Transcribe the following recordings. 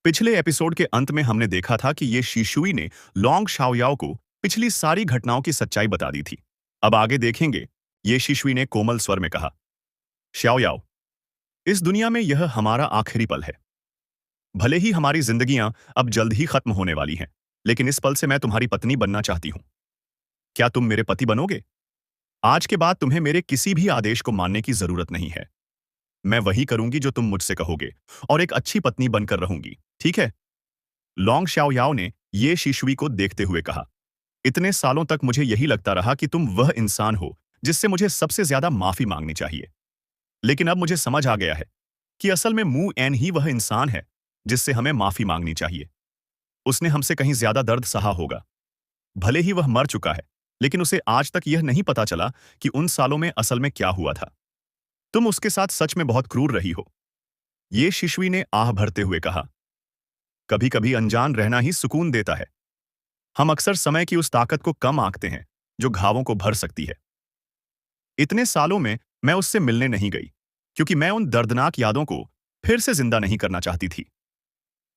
पिछले एपिसोड के अंत में हमने देखा था कि ये शिशुई ने लोंग शाओयाओ को पिछली सारी घटनाओं की सच्चाई बता दी थी। अब आगे देखेंगे। ये शिशुई ने कोमल स्वर में कहा, शाओयाओ, इस दुनिया में यह हमारा आखिरी पल है। भले ही हमारी जिंदगियां अब जल्द ही खत्म होने वाली हैं, लेकिन इस पल से मैं तुम्हारी पत्नी बनना चाहती हूं। क्या तुम मेरे पति बनोगे? आज के बाद तुम्हें मेरे किसी भी आदेश को मानने की जरूरत नहीं है। मैं वही करूंगी जो तुम मुझसे कहोगे और एक अच्छी पत्नी बनकर रहूंगी, ठीक है? लोंग शाओयाओ ने ये शिशुई को देखते हुए कहा, इतने सालों तक मुझे यही लगता रहा कि तुम वह इंसान हो जिससे मुझे सबसे ज्यादा माफी मांगनी चाहिए। लेकिन अब मुझे समझ आ गया है कि असल में मू एन ही वह इंसान है जिससे हमें माफी मांगनी चाहिए। उसने हमसे कहीं ज्यादा दर्द सहा होगा। भले ही वह मर चुका है, लेकिन उसे आज तक यह नहीं पता चला कि उन सालों में असल में क्या हुआ था। तुम उसके साथ सच में बहुत क्रूर रही हो। ये शिशुई ने आह भरते हुए कहा, कभी कभी अनजान रहना ही सुकून देता है। हम अक्सर समय की उस ताकत को कम आंकते हैं जो घावों को भर सकती है। इतने सालों में मैं उससे मिलने नहीं गई क्योंकि मैं उन दर्दनाक यादों को फिर से जिंदा नहीं करना चाहती थी।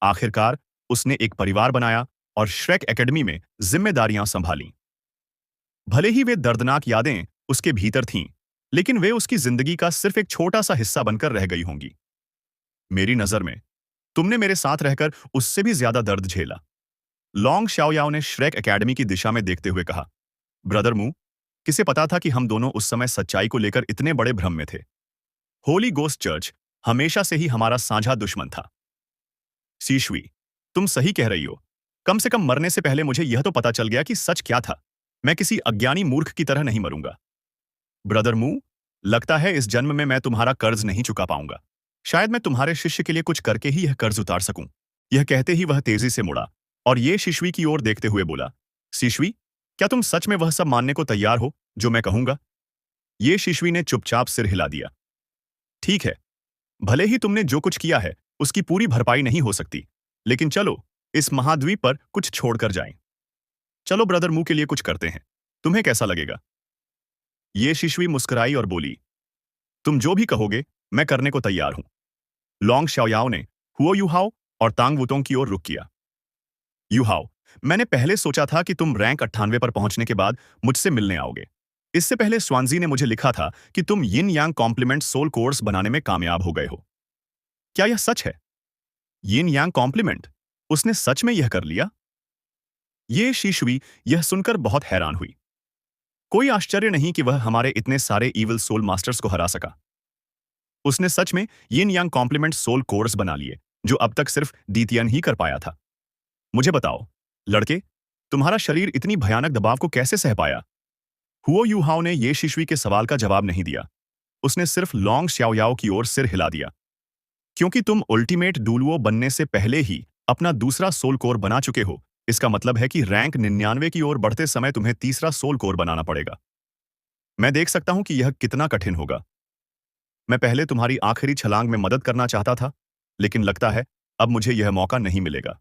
आखिरकार उसने एक परिवार बनाया और श्रेक एकेडमी में जिम्मेदारियां संभालीं। भले ही वे दर्दनाक यादें उसके भीतर थीं, लेकिन वे उसकी जिंदगी का सिर्फ एक छोटा सा हिस्सा बनकर रह गई होंगी। मेरी नजर में तुमने मेरे साथ रहकर उससे भी ज्यादा दर्द झेला। लोंग शाओयाओ ने श्रेक एकेडमी की दिशा में देखते हुए कहा, ब्रदर मू, किसे पता था कि हम दोनों उस समय सच्चाई को लेकर इतने बड़े भ्रम में थे। होली गोस्ट चर्च हमेशा से ही हमारा साझा दुश्मन था। सीशुई, तुम सही कह रही हो। कम से कम मरने से पहले मुझे यह तो पता चल गया कि सच क्या था। मैं किसी अज्ञानी मूर्ख की तरह नहीं मरूंगा। ब्रदर मू, लगता है इस जन्म में मैं तुम्हारा कर्ज नहीं चुका पाऊंगा। शायद मैं तुम्हारे शिष्य के लिए कुछ करके ही यह कर्ज उतार सकूं। यह कहते ही वह तेजी से मुड़ा और ये शिशुई की ओर देखते हुए बोला, शिशुई, क्या तुम सच में वह सब मानने को तैयार हो जो मैं कहूंगा? ये शिशुई ने चुपचाप सिर हिला दिया। ठीक है, भले ही तुमने जो कुछ किया है उसकी पूरी भरपाई नहीं हो सकती, लेकिन चलो इस महाद्वीप पर कुछ छोड़कर जाएं। चलो ब्रदर मुंह के लिए कुछ करते हैं। तुम्हें कैसा लगेगा? ये शिशुई मुस्कुराई और बोली, तुम जो भी कहोगे मैं करने को तैयार हूं। लोंग शाओयाओ ने हुओ युहाओ और तांग वुतोंग की ओर रुख किया। युहाओ, मैंने पहले सोचा था कि तुम रैंक 98 पर पहुंचने के बाद मुझसे मिलने आओगे। इससे पहले स्वांजी ने मुझे लिखा था कि तुम यिन यांग कॉम्प्लीमेंट सोल कोर्स बनाने में कामयाब हो गए हो। क्या यह सच है? यिन यांग कॉम्प्लीमेंट? उसने सच में यह कर लिया? ये शिशुई यह सुनकर बहुत हैरान हुई। कोई आश्चर्य नहीं कि वह हमारे इतने सारे इविल सोल मास्टर्स को हरा सका। उसने सच में यिन यांग कॉम्प्लीमेंट सोल कोर्स बना लिए, जो अब तक सिर्फ डीतियन ही कर पाया था। मुझे बताओ, लड़के, तुम्हारा शरीर इतनी भयानक दबाव को कैसे सह पाया? हुओ युहाओ ने ये शिशुई के सवाल का जवाब नहीं दिया। उसने सिर्फ लोंग शाओयाओ की ओर सिर हिला दिया। क्योंकि तुम अल्टीमेट डुलुओ बनने से पहले ही अपना दूसरा सोल कोर बना चुके हो, इसका मतलब है कि रैंक 99 की ओर बढ़ते समय तुम्हें तीसरा सोल कोर बनाना पड़ेगा। मैं देख सकता हूं कि यह कितना कठिन होगा। मैं पहले तुम्हारी आखिरी छलांग में मदद करना चाहता था, लेकिन लगता है अब मुझे यह मौका नहीं मिलेगा।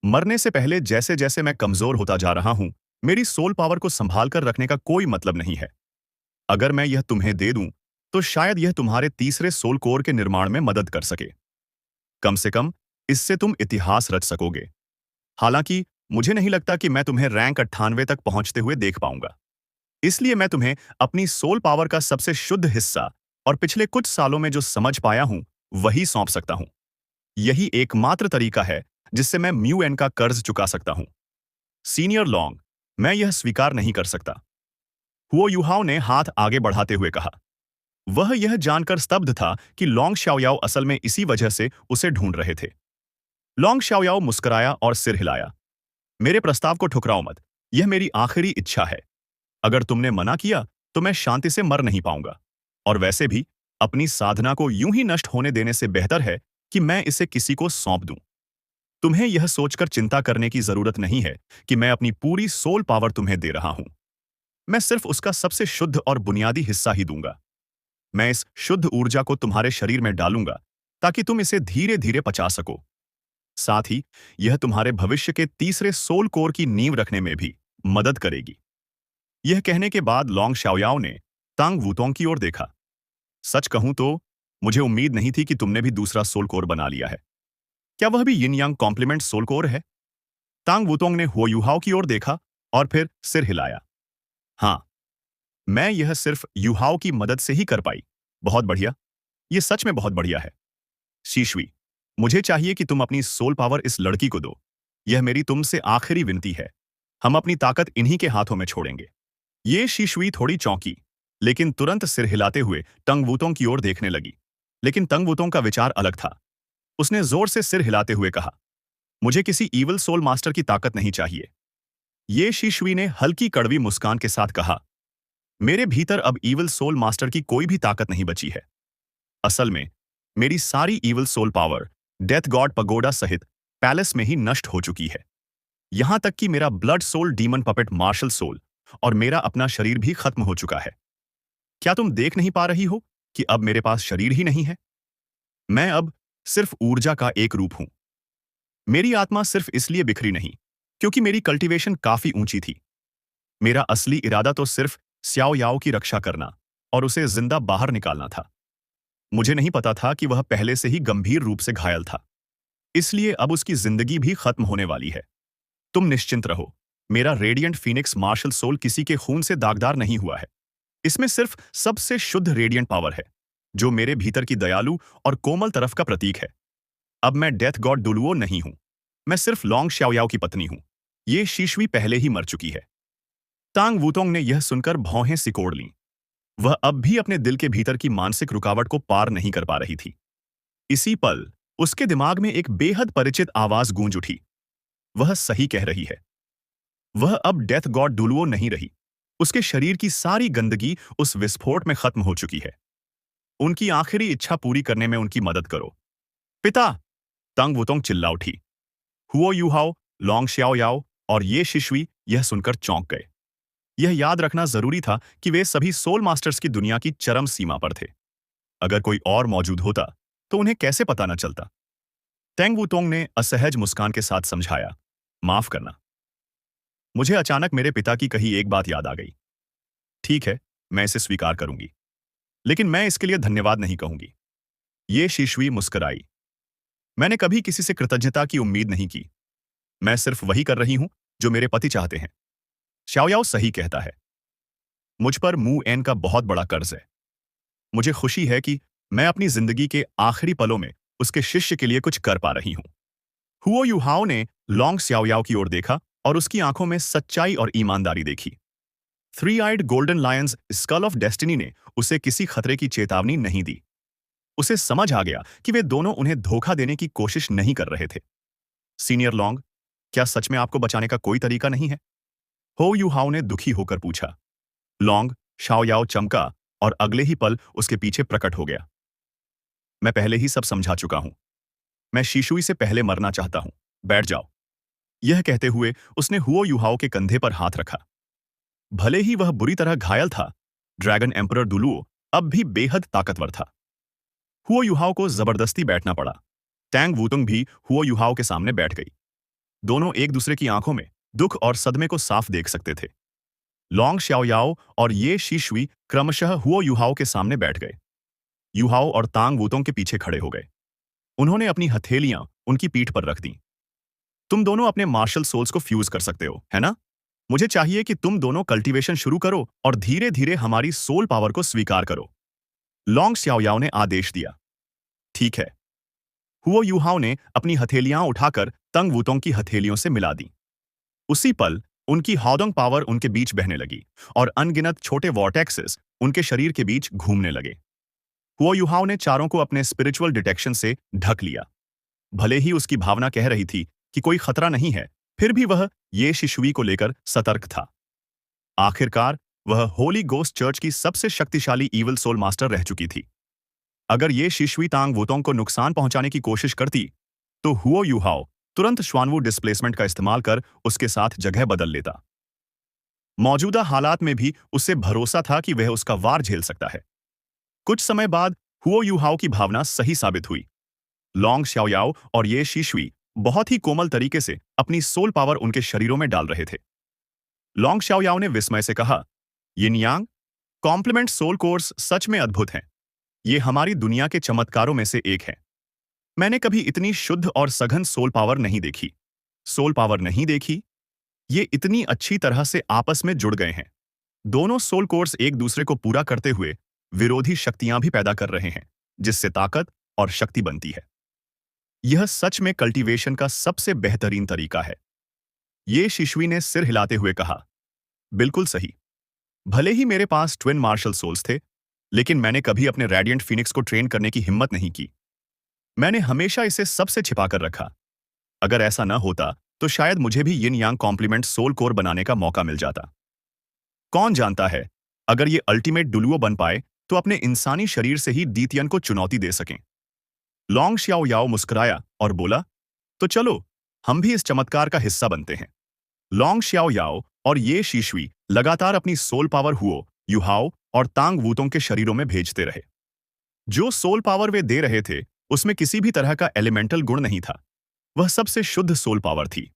मरने से पहले जैसे जैसे मैं कमजोर होता जा रहा हूं, मेरी सोल पावर को संभाल कर रखने का कोई मतलब नहीं है। अगर मैं यह तुम्हें दे दूं, तो शायद यह तुम्हारे तीसरे सोल कोर के निर्माण में मदद कर सके। कम से कम इससे तुम इतिहास रच सकोगे। हालांकि मुझे नहीं लगता कि मैं तुम्हें रैंक 98 तक पहुंचते हुए देख पाऊंगा। इसलिए मैं तुम्हें अपनी सोल पावर का सबसे शुद्ध हिस्सा और पिछले कुछ सालों में जो समझ पाया हूं, वही सौंप सकता हूं। यही एकमात्र तरीका है जिससे मैं म्यू एन का कर्ज चुका सकता हूं। सीनियर लॉन्ग, मैं यह स्वीकार नहीं कर सकता। हुओ युहाओ ने हाथ आगे बढ़ाते हुए कहा। वह यह जानकर स्तब्ध था कि लोंग शाओयाओ असल में इसी वजह से उसे ढूंढ रहे थे। लोंग शाओयाओ मुस्कुराया और सिर हिलाया। मेरे प्रस्ताव को ठुकराओ मत। यह मेरी आखिरी इच्छा है। अगर तुमने मना किया तो मैं शांति से मर नहीं पाऊंगा। और वैसे भी अपनी साधना को यूं ही नष्ट होने देने से बेहतर है कि मैं इसे किसी को सौंप दूं। तुम्हें यह सोचकर चिंता करने की जरूरत नहीं है कि मैं अपनी पूरी सोल पावर तुम्हें दे रहा हूं। मैं सिर्फ उसका सबसे शुद्ध और बुनियादी हिस्सा ही दूंगा। मैं इस शुद्ध ऊर्जा को तुम्हारे शरीर में डालूंगा ताकि तुम इसे धीरे धीरे पचा सको। साथ ही यह तुम्हारे भविष्य के तीसरे सोल कोर की नींव रखने में भी मदद करेगी। यह कहने के बाद लोंग शाओयाओ ने तांग वुतोंग की ओर देखा। सच कहूं तो मुझे उम्मीद नहीं थी कि तुमने भी दूसरा सोल कोर बना लिया है। क्या वह भी यिन यांग कॉम्प्लीमेंट सोल कोर है? तांग वुतोंग ने हुओ युहाओ की ओर देखा और फिर सिर हिलाया। हाँ, मैं यह सिर्फ युहाओ की मदद से ही कर पाई। बहुत बढ़िया, ये सच में बहुत बढ़िया है। शीशुई, मुझे चाहिए कि तुम अपनी सोल पावर इस लड़की को दो। यह मेरी तुमसे आखिरी विनती है। हम अपनी ताकत इन्हीं के हाथों में छोड़ेंगे। ये शीशुई थोड़ी चौंकी, लेकिन तुरंत सिर हिलाते हुए तंग वुतोंग की ओर देखने लगी। लेकिन तंग वुतोंग का विचार अलग था। उसने जोर से सिर हिलाते हुए कहा, मुझे किसी ईवल सोल मास्टर की ताकत नहीं चाहिए। ये शीशुई ने हल्की कड़वी मुस्कान के साथ कहा, मेरे भीतर अब ईवल सोल मास्टर की कोई भी ताकत नहीं बची है। असल में मेरी सारी evil soul power death god pagoda सहित पैलेस में ही नष्ट हो चुकी है। यहां तक कि मेरा blood soul demon puppet martial soul और मेरा अपना शरीर भी खत्म हो चुका है। क्या तुम देख नहीं पा रही हो कि अब मेरे पास शरीर ही नहीं है? मैं अब सिर्फ ऊर्जा का एक रूप हूं। मेरी आत्मा सिर्फ इसलिए बिखरी नहीं क्योंकि मेरी कल्टीवेशन काफी ऊंची थी। मेरा असली इरादा तो सिर्फ स्याओ याओ की रक्षा करना और उसे जिंदा बाहर निकालना था। मुझे नहीं पता था कि वह पहले से ही गंभीर रूप से घायल था, इसलिए अब उसकी जिंदगी भी खत्म होने वाली है। तुम निश्चिंत रहो, मेरा रेडिएंट फीनिक्स मार्शल सोल किसी के खून से दागदार नहीं हुआ है। इसमें सिर्फ सबसे शुद्ध रेडिएंट पावर है, जो मेरे भीतर की दयालु और कोमल तरफ का प्रतीक है। अब मैं डेथ गॉड डुलुओ नहीं हूं, मैं सिर्फ लॉन्ग श्याओयाओ की पत्नी हूं। ये शीशुई पहले ही मर चुकी है। तांग वुतोंग ने यह सुनकर भौहें सिकोड़ लीं। वह अब भी अपने दिल के भीतर की मानसिक रुकावट को पार नहीं कर पा रही थी। इसी पल उसके दिमाग में एक बेहद परिचित आवाज गूंज उठी। वह सही कह रही है। वह अब डेथ गॉड डुलुओ नहीं रही। उसके शरीर की सारी गंदगी उस विस्फोट में खत्म हो चुकी है। उनकी आखिरी इच्छा पूरी करने में उनकी मदद करो। पिता! तंग वुतोंग चिल्ला उठी। हुओ युहाओ, लॉन्ग श्याओ याओ और ये शिशुई यह सुनकर चौंक गए। यह याद रखना जरूरी था कि वे सभी सोल मास्टर्स की दुनिया की चरम सीमा पर थे। अगर कोई और मौजूद होता तो उन्हें कैसे पता न चलता? तेंग वुतोंग ने असहज मुस्कान के साथ समझाया, माफ करना, मुझे अचानक मेरे पिता की कही एक बात याद आ गई। ठीक है, मैं इसे स्वीकार करूंगी, लेकिन मैं इसके लिए धन्यवाद नहीं कहूंगी। ये शिशुई मुस्कुराई। मैंने कभी किसी से कृतज्ञता की उम्मीद नहीं की। मैं सिर्फ वही कर रही हूं जो मेरे पति चाहते हैं। शाओयाओ सही कहता है। मुझ पर मू एन का बहुत बड़ा कर्ज है। मुझे खुशी है कि मैं अपनी जिंदगी के आखिरी पलों में उसके शिष्य के लिए कुछ कर पा रही हूं। हुओ युहाओ ने लॉन्ग श्याओयाओ की ओर देखा और उसकी आंखों में सच्चाई और ईमानदारी देखी। Three eyed golden lions skull of destiny ने उसे किसी खतरे की चेतावनी नहीं दी। उसे समझ आ गया कि वे दोनों उन्हें धोखा देने की कोशिश नहीं कर रहे थे। सीनियर लॉन्ग, क्या सच में आपको बचाने का कोई तरीका नहीं है? हो युहाओ ने दुखी होकर पूछा। लॉन्ग शाओयाओ चमका और अगले ही पल उसके पीछे प्रकट हो गया। मैं पहले ही सब समझा चुका हूं। मैं शीशुई से पहले मरना चाहता हूं। बैठ जाओ। यह कहते हुए उसने हुओ युहाओ के कंधे पर हाथ रखा। भले ही वह बुरी तरह घायल था, ड्रैगन एम्परर दुलुओ अब भी बेहद ताकतवर था। हुओ युहाओ को जबरदस्ती बैठना पड़ा। टैंग वुतुंग भी हुओ युहाओ के सामने बैठ गई। दोनों एक दूसरे की आंखों में दुख और सदमे को साफ देख सकते थे। लॉन्ग श्याओयाओ और ये शीशुई क्रमशः हुओ युहाओ के सामने बैठ गए। युहाओ और तांग वुतोंग के पीछे खड़े हो गए। उन्होंने अपनी हथेलियां उनकी पीठ पर रख दी। तुम दोनों अपने मार्शल सोल्स को फ्यूज कर सकते हो, है ना? मुझे चाहिए कि तुम दोनों कल्टीवेशन शुरू करो और धीरे धीरे हमारी सोल पावर को स्वीकार करो। लॉन्ग श्याओयाओ ने आदेश दिया। ठीक है। हुओ युहाओ ने अपनी हथेलियां उठाकर तंग वुतोंग की हथेलियों से मिला दी। उसी पल उनकी हॉडोंग पावर उनके बीच बहने लगी और अनगिनत छोटे वॉर्टेक्सेस उनके शरीर के बीच घूमने लगे। हुओ युहाओ ने चारों को अपने स्पिरिचुअल डिटेक्शन से ढक लिया। भले ही उसकी भावना कह रही थी कि कोई खतरा नहीं है, फिर भी वह ये शिशुई को लेकर सतर्क था। आखिरकार वह होली गोस्ट चर्च की सबसे शक्तिशाली ईवल सोल मास्टर रह चुकी थी। अगर ये शिशुई तांग वुतोंग को नुकसान पहुंचाने की कोशिश करती तो हुओ युहाओ तुरंत श्वानवू डिस्प्लेसमेंट का इस्तेमाल कर उसके साथ जगह बदल लेता। मौजूदा हालात में भी उसे भरोसा था कि वह उसका वार झेल सकता है। कुछ समय बाद हुओ युहाओ की भावना सही साबित हुई। लॉन्ग श्याओयाओ और ये शीशुई बहुत ही कोमल तरीके से अपनी सोल पावर उनके शरीरों में डाल रहे थे। लॉन्ग श्याओयाओ ने विस्मय से कहा, यिन यांग कॉम्प्लीमेंट सोल कोर्स सच में अद्भुत हैं। ये हमारी दुनिया के चमत्कारों में से एक है। मैंने कभी इतनी शुद्ध और सघन सोल पावर नहीं देखी। सोल पावर नहीं देखी, ये इतनी अच्छी तरह से आपस में जुड़ गए हैं। दोनों सोल कोर्स एक दूसरे को पूरा करते हुए विरोधी शक्तियां भी पैदा कर रहे हैं, जिससे ताकत और शक्ति बनती है। यह सच में कल्टीवेशन का सबसे बेहतरीन तरीका है। ये शिशुई ने सिर हिलाते हुए कहा। बिल्कुल सही। भले ही मेरे पास ट्विन मार्शल सोल्स थे, लेकिन मैंने कभी अपने रेडिएंट फीनिक्स को ट्रेन करने की हिम्मत नहीं की। मैंने हमेशा इसे सबसे छिपा कर रखा। अगर ऐसा न होता तो शायद मुझे भी यिन यांग कॉम्प्लीमेंट सोल कोर बनाने का मौका मिल जाता। कौन जानता है, अगर ये अल्टीमेट डुलुओ बन पाए तो अपने इंसानी शरीर से ही दीतियन को चुनौती दे सकें। लॉन्ग श्याओ याओ मुस्कुराया और बोला, तो चलो, हम भी इस चमत्कार का हिस्सा बनते हैं। लॉन्ग श्याओ याओ और ये शीशुई लगातार अपनी सोल पावर हुओ, युहाओ और तांग वूतोंग के शरीरों में भेजते रहे। जो सोल पावर वे दे रहे थे, उसमें किसी भी तरह का एलिमेंटल गुण नहीं था। वह सबसे शुद्ध सोल पावर थी।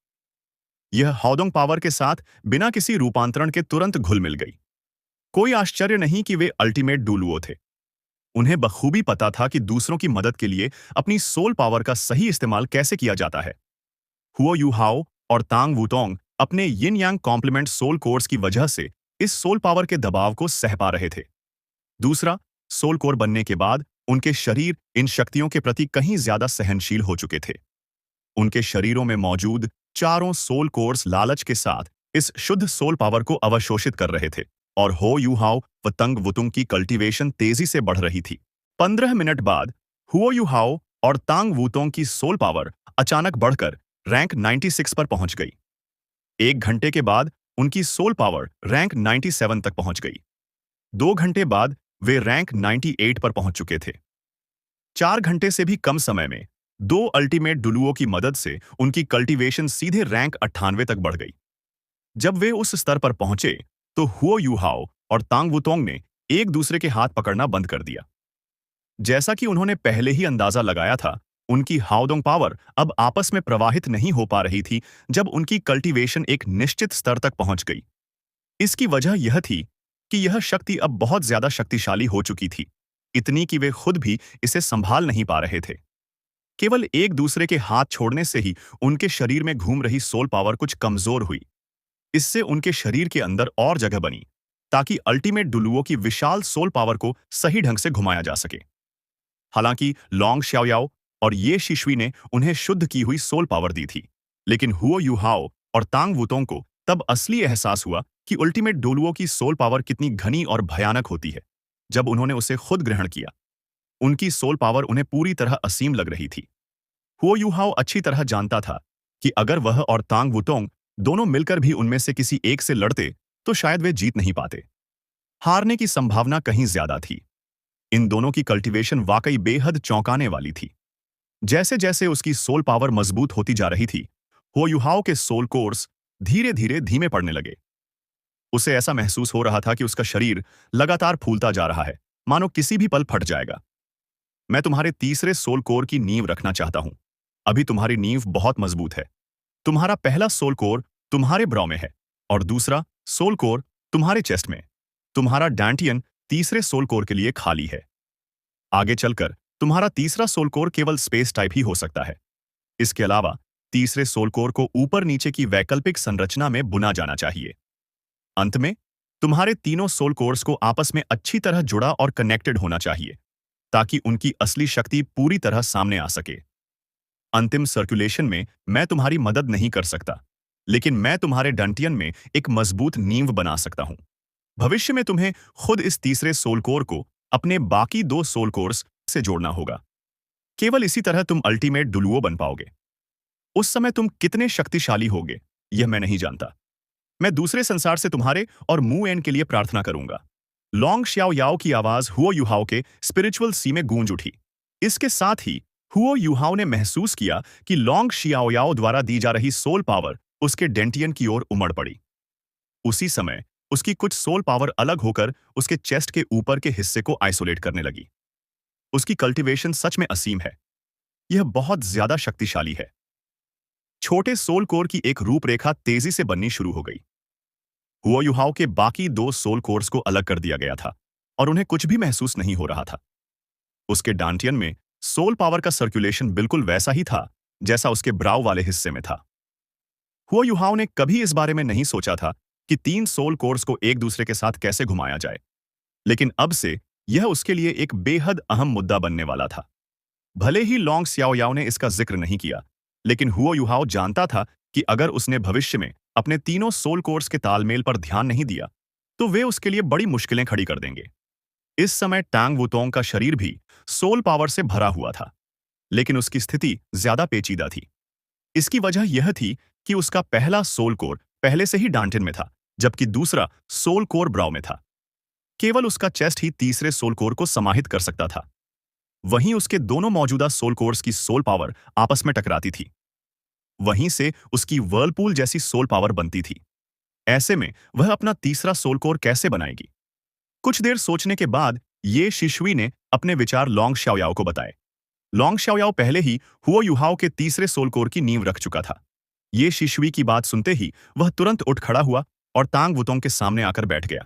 यह हौदोंग पावर के साथ बिना किसी रूपांतरण के तुरंत घुल मिल गई। कोई आश्चर्य नहीं कि वे अल्टीमेट डुलुओ थे। उन्हें बखूबी पता था कि दूसरों की मदद के लिए अपनी सोल पावर का सही इस्तेमाल कैसे किया जाता है। हुओ युहाओ और तांग वूतोंग अपने यिन यांग कॉम्प्लीमेंट सोल कोर्स की वजह से इस सोल पावर के दबाव को सह पा रहे थे। दूसरा, सोल कोर बनने के बाद उनके शरीर इन शक्तियों के प्रति कहीं ज्यादा सहनशील हो चुके थे। उनके शरीरों में मौजूद चारों सोल कोर्स लालच के साथ इस शुद्ध सोल पावर को अवशोषित कर रहे थे, और हो युहाओ व तंग वुतुंग की कल्टीवेशन तेजी से बढ़ रही थी। 15 मिनट बाद हुओ युहाओ और तांग वूतोंग की सोल पावर अचानक बढ़कर रैंक 96 पर पहुंच गई। 1 घंटे के बाद उनकी सोल पावर रैंक 97 तक पहुंच गई। 2 घंटे बाद वे रैंक 98 पर पहुंच चुके थे। 4 घंटे से भी कम समय में दो अल्टीमेट डुलुओं की मदद से उनकी कल्टीवेशन सीधे रैंक 98 तक बढ़ गई। जब वे उस स्तर पर पहुंचे तो हुओ युहाओ और तांग वुतोंग ने एक दूसरे के हाथ पकड़ना बंद कर दिया। जैसा कि उन्होंने पहले ही अंदाजा लगाया था, उनकी हाओदोंग पावर अब आपस में प्रवाहित नहीं हो पा रही थी जब उनकी कल्टीवेशन एक निश्चित स्तर तक पहुंच गई। इसकी वजह यह थी कि यह शक्ति अब बहुत ज्यादा शक्तिशाली हो चुकी थी, इतनी कि वे खुद भी इसे संभाल नहीं पा रहे थे। केवल एक दूसरे के हाथ छोड़ने से ही उनके शरीर में घूम रही सोल पावर कुछ कमजोर हुई। इससे उनके शरीर के अंदर और जगह बनी ताकि अल्टीमेट डुलुओं की विशाल सोल पावर को सही ढंग से घुमाया जा सके। हालांकि लॉन्ग श्याओयाओ और ये शिशुई ने उन्हें शुद्ध की हुई सोल पावर दी थी, लेकिन हुओ युहाओ और तांग वुतोंग को तब असली एहसास हुआ कि अल्टीमेट डुलुओं की सोल पावर कितनी घनी और भयानक होती है, जब उन्होंने उसे खुद ग्रहण किया। उनकी सोल पावर उन्हें पूरी तरह असीम लग रही थी। हुओ युहाओ अच्छी तरह जानता था कि अगर वह और तांग वुतोंग दोनों मिलकर भी उनमें से किसी एक से लड़ते तो शायद वे जीत नहीं पाते। हारने की संभावना कहीं ज्यादा थी। इन दोनों की कल्टीवेशन वाकई बेहद चौंकाने वाली थी। जैसे जैसे उसकी सोल पावर मजबूत होती जा रही थी, हुओ युहाओ के सोल कोर्स धीरे धीरे धीमे पड़ने लगे। उसे ऐसा महसूस हो रहा था कि उसका शरीर लगातार फूलता जा रहा है, मानो किसी भी पल फट जाएगा। मैं तुम्हारे तीसरे सोल कोर की नींव रखना चाहता हूं। अभी तुम्हारी नींव बहुत मजबूत है। तुम्हारा पहला सोल कोर तुम्हारे ब्रौ में है और दूसरा सोल कोर तुम्हारे चेस्ट में। तुम्हारा डैंटियन तीसरे सोल कोर के लिए खाली है। आगे चलकर तुम्हारा तीसरा सोल कोर केवल स्पेस टाइप ही हो सकता है। इसके अलावा तीसरे सोल कोर को ऊपर नीचे की वैकल्पिक संरचना में बुना जाना चाहिए। अंत में तुम्हारे तीनों सोल कोर्स को आपस में अच्छी तरह जुड़ा और कनेक्टेड होना चाहिए, ताकि उनकी असली शक्ति पूरी तरह सामने आ सके। अंतिम सर्कुलेशन में मैं तुम्हारी मदद नहीं कर सकता, लेकिन मैं तुम्हारे डंटियन में एक मजबूत नींव बना सकता हूं। भविष्य में तुम्हें खुद इस तीसरे सोल कोर को अपने बाकी दो सोल कोर्स से जोड़ना होगा। केवल इसी तरह तुम अल्टीमेट डुलुओ बन पाओगे। उस समय तुम कितने शक्तिशाली होगे, यह मैं नहीं जानता। मैं दूसरे संसार से तुम्हारे और मू एन के लिए प्रार्थना करूंगा। लॉन्ग श्याओ याओ की आवाज हुओ युहाओ के स्पिरिचुअल सी में गूंज उठी। इसके साथ ही हुओ युहाओ ने महसूस किया कि लॉन्ग शियाओ याओ द्वारा दी जा रही सोल पावर उसके डेंटियन की ओर उमड़ पड़ी। उसी समय उसकी कुछ सोल पावर अलग होकर उसके चेस्ट के ऊपर के हिस्से को आइसोलेट करने लगी। उसकी कल्टीवेशन सच में असीम है। यह बहुत ज्यादा शक्तिशाली है। छोटे सोल कोर की एक रूपरेखा तेजी से बननी शुरू हो गई। हुओ युहाओ के बाकी दो सोल कोर्स को अलग कर दिया गया था और उन्हें कुछ भी महसूस नहीं हो रहा था। उसके डांटियन में सोल पावर का सर्कुलेशन बिल्कुल वैसा ही था जैसा उसके ब्राउ वाले हिस्से में था। हुओ युहाओ ने कभी इस बारे में नहीं सोचा था कि 3 सोल कोर्स को एक दूसरे के साथ कैसे घुमाया जाए, लेकिन अब से यह उसके लिए एक बेहद अहम मुद्दा बनने वाला था। भले ही लोंग स्याओयाओ ने इसका जिक्र नहीं किया, लेकिन हुओ युहाओ जानता था कि अगर उसने भविष्य में अपने तीनों सोल कोर्स के तालमेल पर ध्यान नहीं दिया, तो वे उसके लिए बड़ी मुश्किलें खड़ी कर देंगे। इस समय टांग वुतोंग का शरीर भी सोल पावर से भरा हुआ था, लेकिन उसकी स्थिति ज्यादा पेचीदा थी। इसकी वजह यह थी कि उसका पहला सोल कोर पहले से ही डांटिन में था, जबकि दूसरा सोल कोर ब्राउ में था। केवल उसका चेस्ट ही तीसरे सोल कोर को समाहित कर सकता था। वहीं उसके दोनों मौजूदा सोल कोर्स की सोल पावर आपस में टकराती थी। वहीं से उसकी वर्लपूल जैसी सोल पावर बनती थी। ऐसे में वह अपना तीसरा सोल कोर कैसे बनाएगी? कुछ देर सोचने के बाद ये शिशुई ने अपने विचार लोंग शाओयाओ को बताए। लोंग शाओयाओ पहले ही हुओ युहाओ के तीसरे सोल कोर की नींव रख चुका था। ये शिशुई की बात सुनते ही वह तुरंत उठ खड़ा हुआ और तांग वुतोंग के सामने आकर बैठ गया।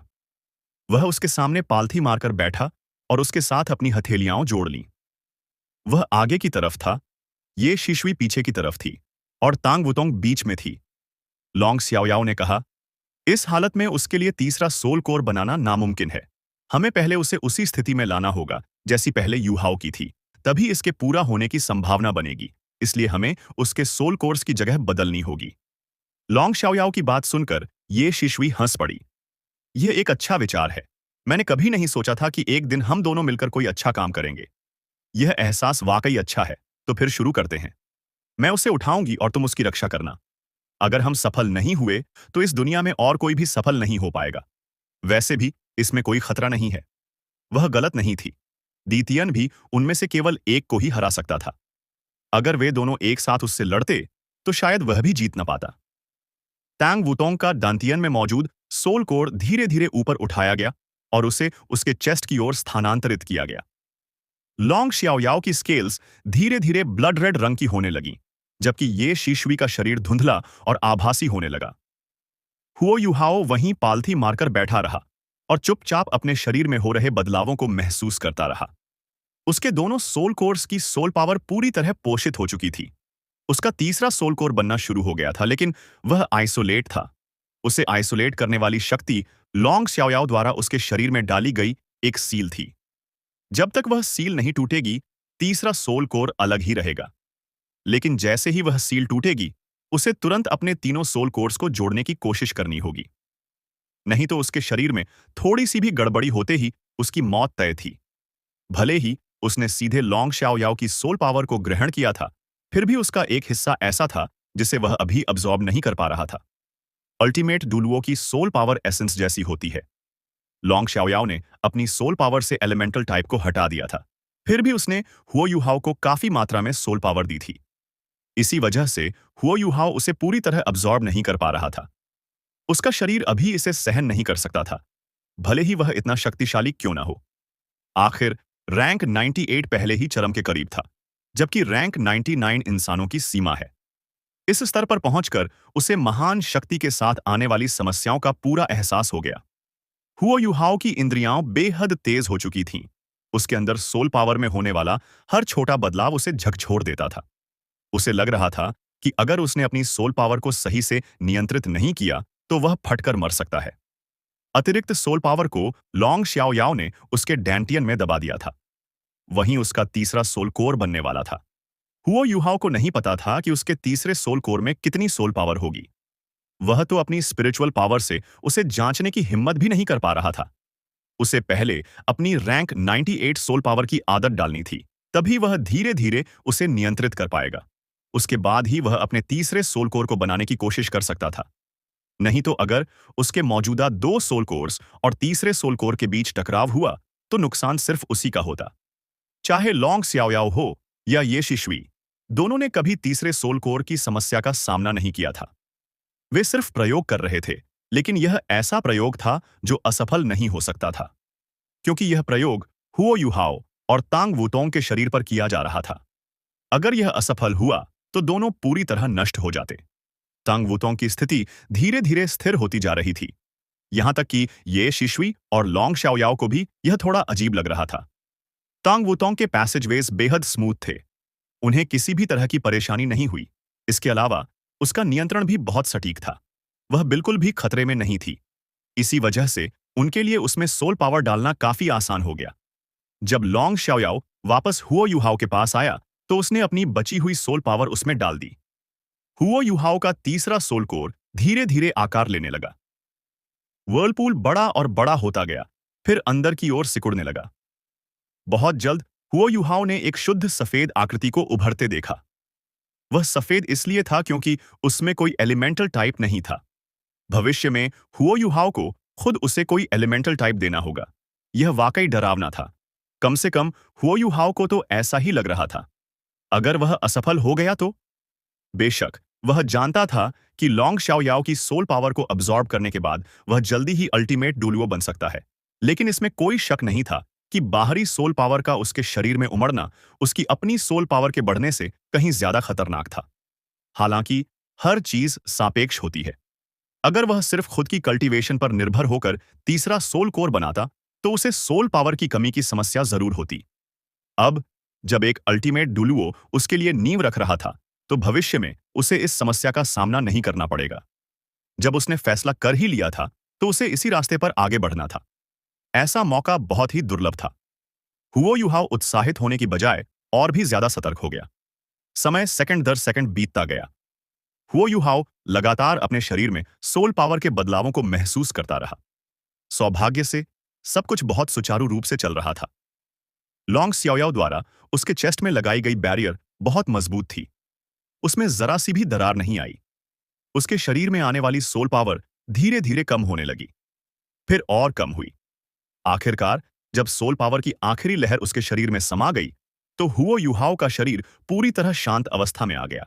वह उसके सामने पालथी मारकर बैठा और उसके साथ अपनी हथेलियां जोड़ लीं। वह आगे की तरफ था, ये शिशुई पीछे की तरफ थी और तांग वुतोंग बीच में थी। लोंग स्याओयाओ ने कहा, इस हालत में उसके लिए तीसरा सोल कोर बनाना नामुमकिन है। हमें पहले उसे उसी स्थिति में लाना होगा जैसी पहले युहाओ की थी, तभी इसके पूरा होने की संभावना बनेगी। इसलिए हमें उसके सोल कोर्स की जगह बदलनी होगी। लोंग शाओयाओ की बात सुनकर ये शिशुई हंस पड़ी। यह एक अच्छा विचार है। मैंने कभी नहीं सोचा था कि एक दिन हम दोनों मिलकर कोई अच्छा काम करेंगे। यह एहसास वाकई अच्छा है। तो फिर शुरू करते हैं। मैं उसे उठाऊंगी और तुम उसकी रक्षा करना। अगर हम सफल नहीं हुए तो इस दुनिया में और कोई भी सफल नहीं हो पाएगा। वैसे भी इसमें कोई खतरा नहीं है। वह गलत नहीं थी। दीतियन भी उनमें से केवल एक को ही हरा सकता था। अगर वे दोनों एक साथ उससे लड़ते तो शायद वह भी जीत न पाता। तांग वुतोंग का दांतियन में मौजूद सोल कोर धीरे धीरे ऊपर उठाया गया और उसे उसके चेस्ट की ओर स्थानांतरित किया गया। लोंग शाओयाओ की स्केल्स धीरे धीरे ब्लड रेड रंग की होने लगी, जबकि ये शिशुई का शरीर धुंधला और आभासी होने लगा। हुओ युहाओ वहीं पालथी मारकर बैठा रहा और चुपचाप अपने शरीर में हो रहे बदलावों को महसूस करता रहा। उसके दोनों सोल कोर्स की सोल पावर पूरी तरह पोषित हो चुकी थी। उसका तीसरा सोल कोर बनना शुरू हो गया था, लेकिन वह आइसोलेट था। उसे आइसोलेट करने वाली शक्ति लोंग शाओयाओ द्वारा उसके शरीर में डाली गई एक सील थी। जब तक वह सील नहीं टूटेगी, तीसरा सोल कोर अलग ही रहेगा। लेकिन जैसे ही वह सील टूटेगी, उसे तुरंत अपने तीनों सोल कोर्स को जोड़ने की कोशिश करनी होगी। नहीं तो उसके शरीर में थोड़ी सी भी गड़बड़ी होते ही उसकी मौत तय थी। भले ही उसने सीधे लोंग शाओयाओ की सोल पावर को ग्रहण किया था, फिर भी उसका एक हिस्सा ऐसा था जिसे वह अभी अब्सॉर्ब नहीं कर पा रहा था। अल्टीमेट डुलुओ की सोल पावर एसेंस जैसी होती है। लोंग शाओयाओ ने अपनी सोल पावर से एलिमेंटल टाइप को हटा दिया था, फिर भी उसने हुओ युहाओ को काफी मात्रा में सोल पावर दी थी। इसी वजह से हुओ युहाओ उसे पूरी तरह अब्सॉर्ब नहीं कर पा रहा था। उसका शरीर अभी इसे सहन नहीं कर सकता था, भले ही वह इतना शक्तिशाली क्यों ना हो। आखिर रैंक 98 पहले ही चरम के करीब था, जबकि रैंक 99 इंसानों की सीमा है। इस स्तर पर पहुंचकर उसे महान शक्ति के साथ आने वाली समस्याओं का पूरा एहसास हो गया। हुओ युहाओ की इंद्रियां बेहद तेज हो चुकी थीं। उसके अंदर सोल पावर में होने वाला हर छोटा बदलाव उसे झकझोर देता था। उसे लग रहा था कि अगर उसने अपनी सोल पावर को सही से नियंत्रित नहीं किया तो वह फटकर मर सकता है। अतिरिक्त सोल पावर को लोंग शाओयाओ ने उसके डैंटियन में दबा दिया था। वहीं उसका तीसरा सोल कोर बनने वाला था। हुओ युहाओ को नहीं पता था कि उसके तीसरे सोल कोर में कितनी सोल पावर होगी। वह तो अपनी स्पिरिचुअल पावर से उसे जांचने की हिम्मत भी नहीं कर पा रहा था। उसे पहले अपनी रैंक 98 सोल पावर की आदत डालनी थी, तभी वह धीरे धीरे उसे नियंत्रित कर पाएगा। उसके बाद ही वह अपने तीसरे सोल कोर को बनाने की कोशिश कर सकता था। नहीं तो अगर उसके मौजूदा 2 सोल कोर्स और तीसरे सोल कोर के बीच टकराव हुआ तो नुकसान सिर्फ उसी का होता। चाहे लोंग शाओयाओ हो या ये शिशुई, दोनों ने कभी तीसरे सोल कोर की समस्या का सामना नहीं किया था। वे सिर्फ प्रयोग कर रहे थे, लेकिन यह ऐसा प्रयोग था जो असफल नहीं हो सकता था, क्योंकि यह प्रयोग हुओ युहाओ और तांग वुतोंग के शरीर पर किया जा रहा था। अगर यह असफल हुआ तो दोनों पूरी तरह नष्ट हो जाते। तांग वुतोंग की स्थिति धीरे धीरे स्थिर होती जा रही थी, यहां तक कि ये शिशुई और लोंग शाओयाओ को भी यह थोड़ा अजीब लग रहा था। तांग वुतोंग के पैसेजवेज बेहद स्मूथ थे। उन्हें किसी भी तरह की परेशानी नहीं हुई। इसके अलावा उसका नियंत्रण भी बहुत सटीक था। वह बिल्कुल भी खतरे में नहीं थी। इसी वजह से उनके लिए उसमें सोल पावर डालना काफी आसान हो गया। जब लॉन्ग शाओयाओ वापस हुओ युहाओ के पास आया तो उसने अपनी बची हुई सोल पावर उसमें डाल दी। हुओ युहाओ का तीसरा सोल कोर धीरे धीरे आकार लेने लगा। वर्लपूल बड़ा और बड़ा होता गया, फिर अंदर की ओर सिकुड़ने लगा। बहुत जल्द हुओ युहाओ ने एक शुद्ध सफेद आकृति को उभरते देखा। वह सफेद इसलिए था क्योंकि उसमें कोई एलिमेंटल टाइप नहीं था। भविष्य में हुओ युहाओ को खुद उसे कोई एलिमेंटल टाइप देना होगा। यह वाकई डरावना था। कम से कम हुओ युहाओ को तो ऐसा ही लग रहा था। अगर वह असफल हो गया तो? बेशक वह जानता था कि लॉन्ग शाओयाओ की सोल पावर को अब्सॉर्ब करने के बाद वह जल्दी ही अल्टीमेट डुलुओ बन सकता है। लेकिन इसमें कोई शक नहीं था कि बाहरी सोल पावर का उसके शरीर में उमड़ना उसकी अपनी सोल पावर के बढ़ने से कहीं ज्यादा खतरनाक था। हालांकि हर चीज सापेक्ष होती है। अगर वह सिर्फ खुद की कल्टीवेशन पर निर्भर होकर तीसरा सोल कोर बनाता तो उसे सोल पावर की कमी की समस्या जरूर होती। अब जब एक अल्टीमेट डुलुओ उसके लिए नींव रख रहा था तो भविष्य में उसे इस समस्या का सामना नहीं करना पड़ेगा। जब उसने फैसला कर ही लिया था तो उसे इसी रास्ते पर आगे बढ़ना था। ऐसा मौका बहुत ही दुर्लभ था। हुओ युहाओ उत्साहित होने की बजाय और भी ज्यादा सतर्क हो गया। समय सेकंड दर सेकंड बीतता गया। हुओ युहाओ लगातार अपने शरीर में सोल पावर के बदलावों को महसूस करता रहा। सौभाग्य से सब कुछ बहुत सुचारू रूप से चल रहा था। लॉन्ग स्याओयाओ द्वारा उसके चेस्ट में लगाई गई बैरियर बहुत मजबूत थी। उसमें जरा सी भी दरार नहीं आई। उसके शरीर में आने वाली सोल पावर धीरे धीरे कम होने लगी, फिर और कम हुई। आखिरकार जब सोल पावर की आखिरी लहर उसके शरीर में समा गई तो हुओ युहाओ का शरीर पूरी तरह शांत अवस्था में आ गया।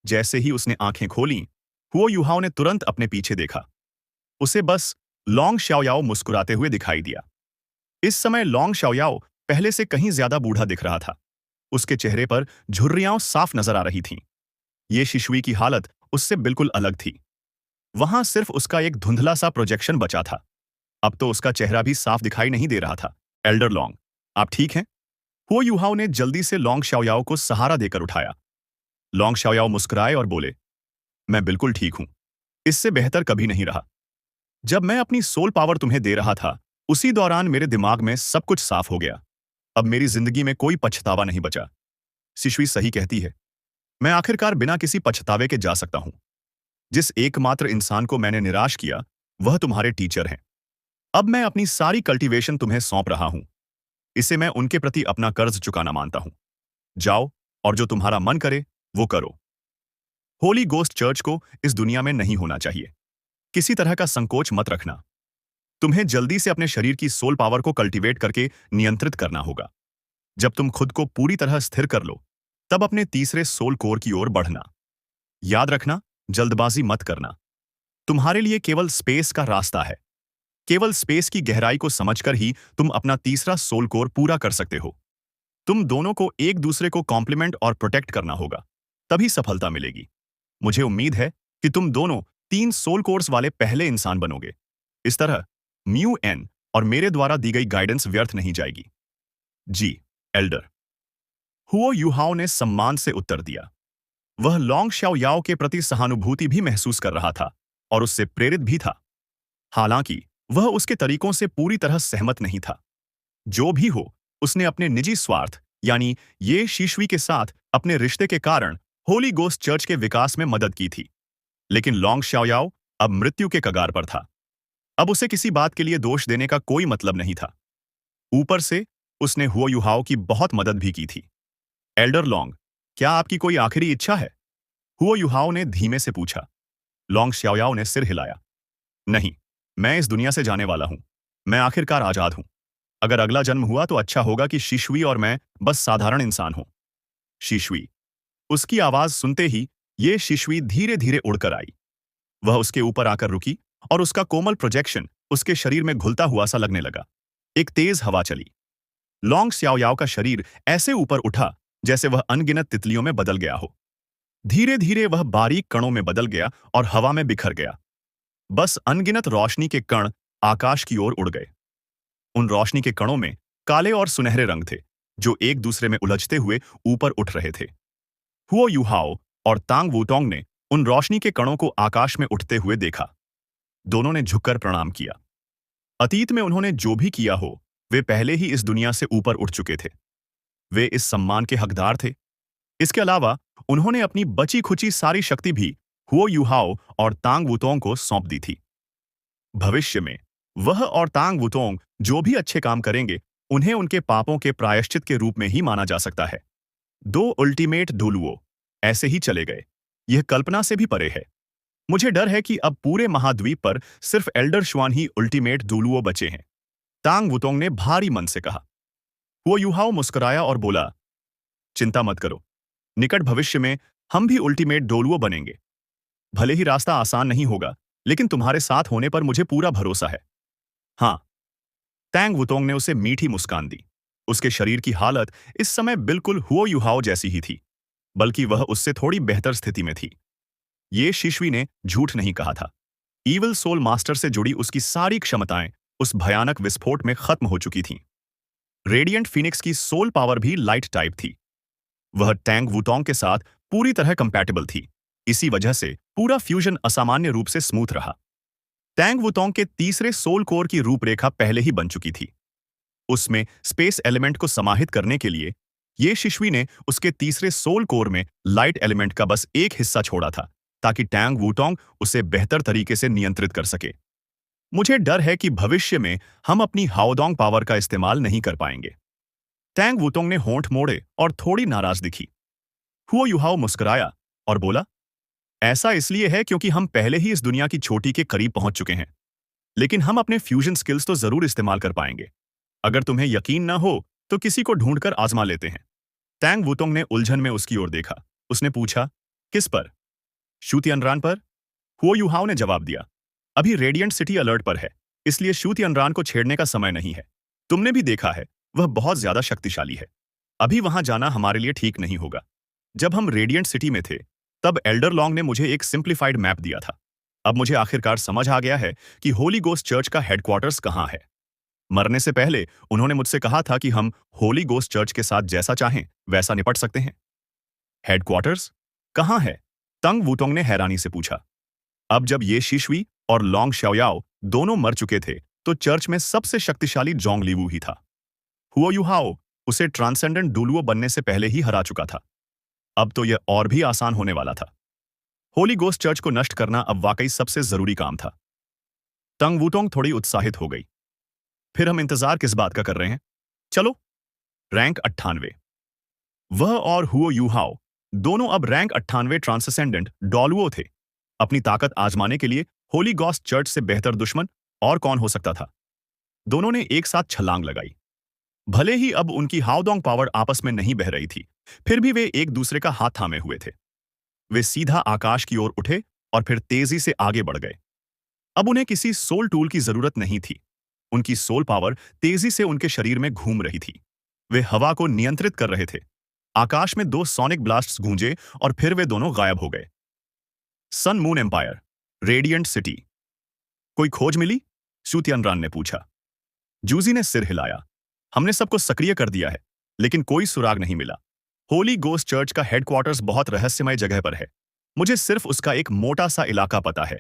जैसे ही उसने आंखें खोलीं, हुओ युहाओ ने तुरंत अपने पीछे देखा। उसे बस लॉन्ग शाओयाओ मुस्कुराते हुए दिखाई दिया। इस समय लॉन्ग शाओयाओ पहले से कहीं ज्यादा बूढ़ा दिख रहा था। उसके चेहरे पर झुर्रियां साफ नजर आ रही थीं। ये शिशुई की हालत उससे बिल्कुल अलग थी। वहां सिर्फ उसका एक धुंधला सा प्रोजेक्शन बचा था। अब तो उसका चेहरा भी साफ दिखाई नहीं दे रहा था। एल्डर लॉन्ग, आप ठीक हैं? हुओ युहाओ ने जल्दी से लॉन्ग शाओयाओ को सहारा देकर उठाया। लॉन्ग शाओयाओ मुस्कुराए और बोले, मैं बिल्कुल ठीक हूं। इससे बेहतर कभी नहीं रहा। जब मैं अपनी सोल पावर तुम्हें दे रहा था उसी दौरान मेरे दिमाग में सब कुछ साफ हो गया। अब मेरी जिंदगी में कोई पछतावा नहीं बचा। शिशुई सही कहती है। मैं आखिरकार बिना किसी पछतावे के जा सकता हूं। जिस एकमात्र इंसान को मैंने निराश किया वह तुम्हारे टीचर हैं। अब मैं अपनी सारी कल्टीवेशन तुम्हें सौंप रहा हूं। इसे मैं उनके प्रति अपना कर्ज चुकाना मानता हूं। जाओ और जो तुम्हारा मन करे वो करो। होली गोस्ट चर्च को इस दुनिया में नहीं होना चाहिए। किसी तरह का संकोच मत रखना। तुम्हें जल्दी से अपने शरीर की सोल पावर को कल्टीवेट करके नियंत्रित करना होगा। जब तुम खुद को पूरी तरह स्थिर कर लो तब अपने तीसरे सोल कोर की ओर बढ़ना। याद रखना, जल्दबाजी मत करना। तुम्हारे लिए केवल स्पेस का रास्ता है। केवल स्पेस की गहराई को समझकर ही तुम अपना तीसरा सोल कोर पूरा कर सकते हो। तुम दोनों को एक दूसरे को कॉम्प्लीमेंट और प्रोटेक्ट करना होगा, तभी सफलता मिलेगी। मुझे उम्मीद है कि तुम दोनों 3 सोल कोर्स वाले पहले इंसान बनोगे। इस तरह म्यू एन और मेरे द्वारा दी गई गाइडेंस व्यर्थ नहीं जाएगी। जी, एल्डर। हुओ युहाओ ने सम्मान से उत्तर दिया। वह लॉन्ग शाओयाओ के प्रति सहानुभूति भी महसूस कर रहा था और उससे प्रेरित भी था। हालांकि वह उसके तरीकों से पूरी तरह सहमत नहीं था। जो भी हो, उसने अपने निजी स्वार्थ यानी ये शिशुई के साथ अपने रिश्ते के कारण होली गोस्ट चर्च के विकास में मदद की थी। लेकिन लॉन्ग शाओयाओ अब मृत्यु के कगार पर था। अब उसे किसी बात के लिए दोष देने का कोई मतलब नहीं था। ऊपर से उसने हुओ युहाओ की बहुत मदद भी की थी। एल्डर लॉन्ग, क्या आपकी कोई आखिरी इच्छा है? हुओ युहाओ ने धीमे से पूछा। लॉन्ग शाओयाओ ने सिर हिलाया। नहीं, मैं इस दुनिया से जाने वाला हूं। मैं आखिरकार आजाद हूं। अगर अगला जन्म हुआ तो अच्छा होगा कि शिशुई और मैं बस साधारण इंसान हों। शिशुई। उसकी आवाज सुनते ही ये शिशुई धीरे धीरे उड़कर आई। वह उसके ऊपर आकर रुकी और उसका कोमल प्रोजेक्शन उसके शरीर में घुलता हुआ सा लगने लगा। एक तेज हवा चली। लॉन्ग स्याओयाओ का शरीर ऐसे ऊपर उठा जैसे वह अनगिनत तितलियों में बदल गया हो। धीरे धीरे वह बारीक कणों में बदल गया और हवा में बिखर गया। बस अनगिनत रोशनी के कण आकाश की ओर उड़ गए। उन रोशनी के कणों में काले और सुनहरे रंग थे जो एक दूसरे में उलझते हुए ऊपर उठ रहे थे। हुओ यूहाओ और तांग वूटोंग ने उन रोशनी के कणों को आकाश में उठते हुए देखा। दोनों ने झुककर प्रणाम किया। अतीत में उन्होंने जो भी किया हो, वे पहले ही इस दुनिया से ऊपर उठ चुके थे। वे इस सम्मान के हकदार थे। इसके अलावा उन्होंने अपनी बची खुची सारी शक्ति भी हुओ यूहाओ और तांग वूतोंग को सौंप दी थी। भविष्य में वह और तांग वूतोंग जो भी अच्छे काम करेंगे, उन्हें उनके पापों के प्रायश्चित के रूप में ही माना जा सकता है। दो अल्टीमेट डोलुओ ऐसे ही चले गए। यह कल्पना से भी परे है। मुझे डर है कि अब पूरे महाद्वीप पर सिर्फ एल्डर शुआन ही अल्टीमेट डोलुओ बचे हैं। तांग वूतोंग ने भारी मन से कहा। वो यूहाओ मुस्कुराया और बोला, चिंता मत करो, निकट भविष्य में हम भी अल्टीमेट डोलुओ बनेंगे। भले ही रास्ता आसान नहीं होगा, लेकिन तुम्हारे साथ होने पर मुझे पूरा भरोसा है। हाँ। तैंग वुतोंग ने उसे मीठी मुस्कान दी। उसके शरीर की हालत इस समय बिल्कुल हुओ युहाओ जैसी ही थी, बल्कि वह उससे थोड़ी बेहतर स्थिति में थी। ये शिशुई ने झूठ नहीं कहा था। ईवल सोल मास्टर से जुड़ी उसकी सारी क्षमताएं उस भयानक विस्फोट में खत्म हो चुकी थीं। रेडिएंट फिनिक्स की सोल पावर भी लाइट टाइप थी। वह टैंग वुटोंग के साथ पूरी तरह कंपैटिबल थी। इसी वजह से पूरा फ्यूजन असामान्य रूप से स्मूथ रहा। टैंग वुटोंग के तीसरे सोल कोर की रूपरेखा पहले ही बन चुकी थी। उसमें स्पेस एलिमेंट को समाहित करने के लिए ये शिशुई ने उसके तीसरे सोल कोर में लाइट एलिमेंट का बस एक हिस्सा छोड़ा था, ताकि टैंग वुटोंग उसे बेहतर तरीके से नियंत्रित कर सके। मुझे डर है कि भविष्य में हम अपनी हाओदोंग पावर का इस्तेमाल नहीं कर पाएंगे। टैंग वुटोंग ने होंठ मोड़े और थोड़ी नाराज दिखी। हुओ युहाओ मुस्कुराया और बोला, ऐसा इसलिए है क्योंकि हम पहले ही इस दुनिया की चोटी के करीब पहुंच चुके हैं, लेकिन हम अपने फ्यूजन स्किल्स तो जरूर इस्तेमाल कर पाएंगे। अगर तुम्हें यकीन ना हो तो किसी को ढूंढकर आजमा लेते हैं। टैंग वुतोंग ने उलझन में उसकी ओर देखा। उसने पूछा, किस पर? शू तियानरान पर? हुओ युहाओ ने जवाब दिया, अभी रेडिएंट सिटी अलर्ट पर है, इसलिए शू तियानरान को छेड़ने का समय नहीं है। तुमने भी देखा है, वह बहुत ज्यादा शक्तिशाली है। अभी वहां जाना हमारे लिए ठीक नहीं होगा। जब हम रेडिएंट सिटी में थे, तब एल्डर लॉन्ग ने मुझे एक सिंप्लीफाइड मैप दिया था। अब मुझे आखिरकार समझ आ गया है कि होली गोस्ट चर्च का हेडक्वार्टर्स कहाँ है। मरने से पहले उन्होंने मुझसे कहा था कि हम होली गोस्ट चर्च के साथ जैसा चाहें वैसा निपट सकते हैं। हेडक्वार्टर्स कहाँ है? तंग वुटोंग ने हैरानी से पूछा। अब जब ये शिशुई और लोंग शाओयाओ दोनों मर चुके थे, तो चर्च में सबसे शक्तिशाली जोंग लीवू ही था। हुओ युहाओ उसे ट्रांसेंडेंट डुलुओ बनने से पहले ही हरा चुका था। अब तो यह और भी आसान होने वाला था। होली गोस्ट चर्च को नष्ट करना अब वाकई सबसे जरूरी काम था। तंग वुटोंग थोड़ी उत्साहित हो गई। फिर हम इंतजार किस बात का कर रहे हैं? चलो। रैंक 98। वह और हुओ यूहाओ दोनों अब रैंक 98 ट्रांसेंडेंट डॉलुओ थे। अपनी ताकत आजमाने के लिए होली गोस्ट चर्च से बेहतर दुश्मन और कौन हो सकता था? दोनों ने एक साथ छलांग लगाई। भले ही अब उनकी हाओदोंग पावर आपस में नहीं बह रही थी, फिर भी वे एक दूसरे का हाथ थामे हुए थे। वे सीधा आकाश की ओर उठे और फिर तेजी से आगे बढ़ गए। अब उन्हें किसी सोल टूल की जरूरत नहीं थी। उनकी सोल पावर तेजी से उनके शरीर में घूम रही थी। वे हवा को नियंत्रित कर रहे थे। आकाश में दो सोनिक ब्लास्ट्स गूंजे और फिर वे दोनों गायब हो गए। Sun moon empire, radiant city. कोई खोज मिली? शू तियानरान ने पूछा। जूजी ने सिर हिलाया। हमने सबको सक्रिय कर दिया है, लेकिन कोई सुराग नहीं मिला। होली गोस्ट चर्च का हेडक्वार्टर्स बहुत रहस्यमय जगह पर है। मुझे सिर्फ उसका एक मोटा सा इलाका पता है।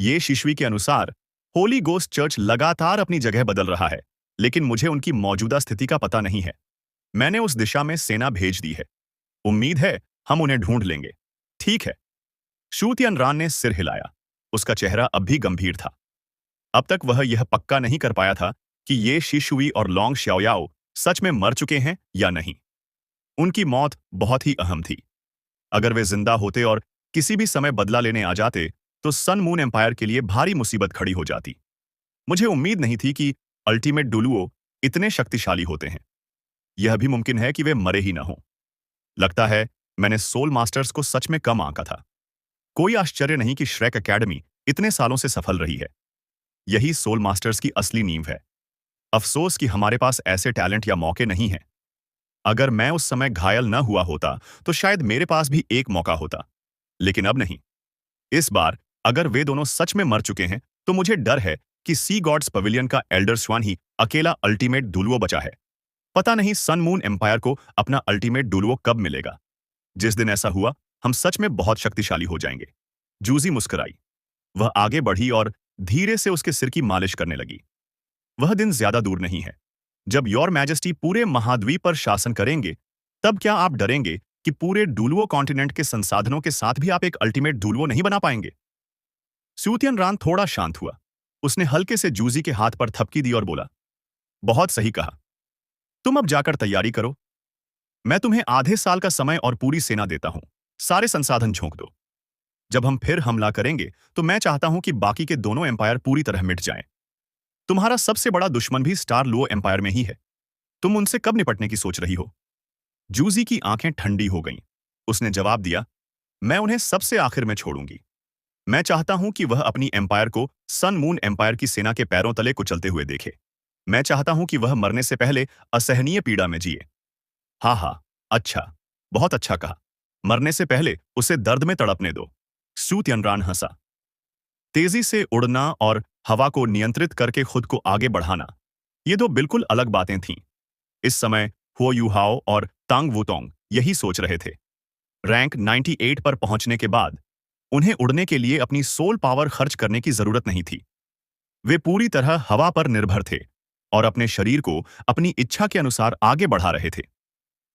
ये शिशुई के अनुसार होली गोस्ट चर्च लगातार अपनी जगह बदल रहा है, लेकिन मुझे उनकी मौजूदा स्थिति का पता नहीं है। मैंने उस दिशा में सेना भेज दी है। उम्मीद है हम उन्हें ढूंढ लेंगे। ठीक है। शू तियानरान ने सिर हिलाया। उसका चेहरा अब भी गंभीर था। अब तक वह यह पक्का नहीं कर पाया था कि ये शिशुई और लोंग शाओयाओ सच में मर चुके हैं या नहीं। उनकी मौत बहुत ही अहम थी। अगर वे जिंदा होते और किसी भी समय बदला लेने आ जाते, तो सन मून एम्पायर के लिए भारी मुसीबत खड़ी हो जाती। मुझे उम्मीद नहीं थी कि अल्टीमेट डुलुओ इतने शक्तिशाली होते हैं। यह भी मुमकिन है कि वे मरे ही ना हों। लगता है मैंने सोल मास्टर्स को सच में कम आंका था। कोई आश्चर्य नहीं कि श्रेक एकेडमी इतने सालों से सफल रही है। यही सोल मास्टर्स की असली नींव है। अफसोस कि हमारे पास ऐसे टैलेंट या मौके नहीं हैं। अगर मैं उस समय घायल न हुआ होता, तो शायद मेरे पास भी एक मौका होता, लेकिन अब नहीं। इस बार अगर वे दोनों सच में मर चुके हैं, तो मुझे डर है कि सी गॉड्स पवेलियन का एल्डर स्वान ही अकेला अल्टीमेट डुलुओ बचा है। पता नहीं सन मून एम्पायर को अपना अल्टीमेट डुलुओ कब मिलेगा। जिस दिन ऐसा हुआ, हम सच में बहुत शक्तिशाली हो जाएंगे। जूजी मुस्कुराई। वह आगे बढ़ी और धीरे से उसके सिर की मालिश करने लगी। वह दिन ज्यादा दूर नहीं है जब योर मैजेस्टी पूरे महाद्वीप पर शासन करेंगे। तब क्या आप डरेंगे कि पूरे डुलुओ कॉन्टिनेंट के संसाधनों के साथ भी आप एक अल्टीमेट डुलुओ नहीं बना पाएंगे? सूतियन रान थोड़ा शांत हुआ। उसने हल्के से जूजी के हाथ पर थपकी दी और बोला, बहुत सही कहा। तुम अब जाकर तैयारी करो। मैं तुम्हें आधे साल का समय और पूरी सेना देता हूं। सारे संसाधन झोंक दो। जब हम फिर हमला करेंगे तो मैं चाहता हूं कि बाकी के दोनों एम्पायर पूरी तरह मिट जाएं। तुम्हारा सबसे बड़ा दुश्मन भी स्टार लुओ एम्पायर में ही है। तुम उनसे कब निपटने की सोच रही हो? जूजी की आंखें ठंडी हो गईं। उसने जवाब दिया, मैं उन्हें सबसे आखिर में छोड़ूंगी। मैं चाहता हूं कि वह अपनी एम्पायर को सन मून एम्पायर की सेना के पैरों तले कुचलते हुए देखे। मैं चाहता हूं कि वह मरने से पहले असहनीय पीड़ा में जिए। हाँ हाँ, अच्छा, बहुत अच्छा कहा। मरने से पहले उसे दर्द में तड़पने दो। सू तियनरान हंसा। तेजी से उड़ना और हवा को नियंत्रित करके खुद को आगे बढ़ाना, ये दो बिल्कुल अलग बातें थीं। इस समय हुओ यूहाओ और तांग वुतोंग यही सोच रहे थे। रैंक 98 पर पहुंचने के बाद उन्हें उड़ने के लिए अपनी सोल पावर खर्च करने की जरूरत नहीं थी। वे पूरी तरह हवा पर निर्भर थे और अपने शरीर को अपनी इच्छा के अनुसार आगे बढ़ा रहे थे।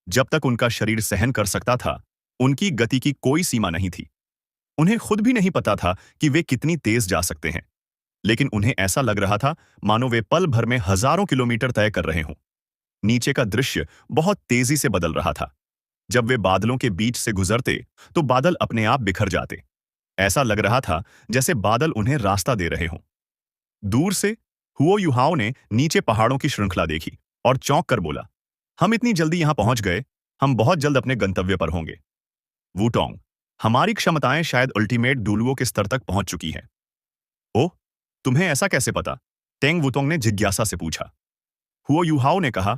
जब तक उनका शरीर सहन कर सकता था, उनकी गति की कोई सीमा नहीं थी। उन्हें खुद भी नहीं पता था कि वे कितनी तेज जा सकते हैं, लेकिन उन्हें ऐसा लग रहा था मानो वे पल भर में हजारों किलोमीटर तय कर रहे हों। नीचे का दृश्य बहुत तेजी से बदल रहा था। जब वे बादलों के बीच से गुजरते तो बादल अपने आप बिखर जाते। ऐसा लग रहा था जैसे बादल उन्हें रास्ता दे रहे हों। दूर से हुओ युहाओ ने नीचे पहाड़ों की श्रृंखला देखी और चौंक कर बोला, हम इतनी जल्दी यहां पहुंच गए। हम बहुत जल्द अपने गंतव्य पर होंगे। वूटोंग, हमारी क्षमताएं शायद अल्टीमेट डुलुओ के स्तर तक पहुंच चुकी हैं। ओह, तुम्हें ऐसा कैसे पता? टेंग वुतोंग ने जिज्ञासा से पूछा। हुओ युहाओ ने कहा,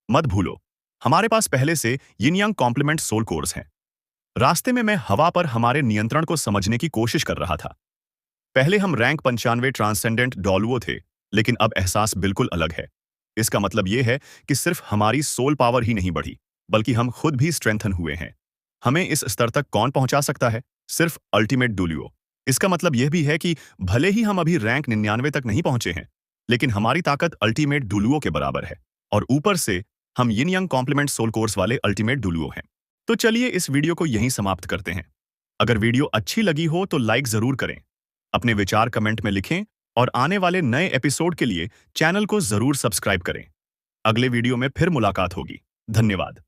मत भूलो, हमारे पास पहले से यिन यांग कॉम्प्लीमेंट सोल कोर्स हैं। रास्ते में मैं हवा पर हमारे नियंत्रण को समझने की कोशिश कर रहा था। पहले हम रैंक 95 ट्रांसेंडेंट डॉलुओ थे, लेकिन अब एहसास बिल्कुल अलग है। इसका मतलब यह है कि सिर्फ हमारी सोल पावर ही नहीं बढ़ी, बल्कि हम खुद भी स्ट्रेंथन हुए हैं। हमें इस स्तर तक कौन पहुंचा सकता है? सिर्फ अल्टीमेट डुलुओ। इसका मतलब यह भी है कि भले ही हम अभी रैंक 99 तक नहीं पहुंचे हैं, लेकिन हमारी ताकत अल्टीमेट डुलुओ के बराबर है। और ऊपर से हम यिन यांग कॉम्प्लीमेंट सोल कोर्स वाले अल्टीमेट डुलुओ हैं। तो चलिए इस वीडियो को यहीं समाप्त करते हैं। अगर वीडियो अच्छी लगी हो तो लाइक जरूर करें, अपने विचार कमेंट में लिखें और आने वाले नए एपिसोड के लिए चैनल को जरूर सब्सक्राइब करें। अगले वीडियो में फिर मुलाकात होगी। धन्यवाद।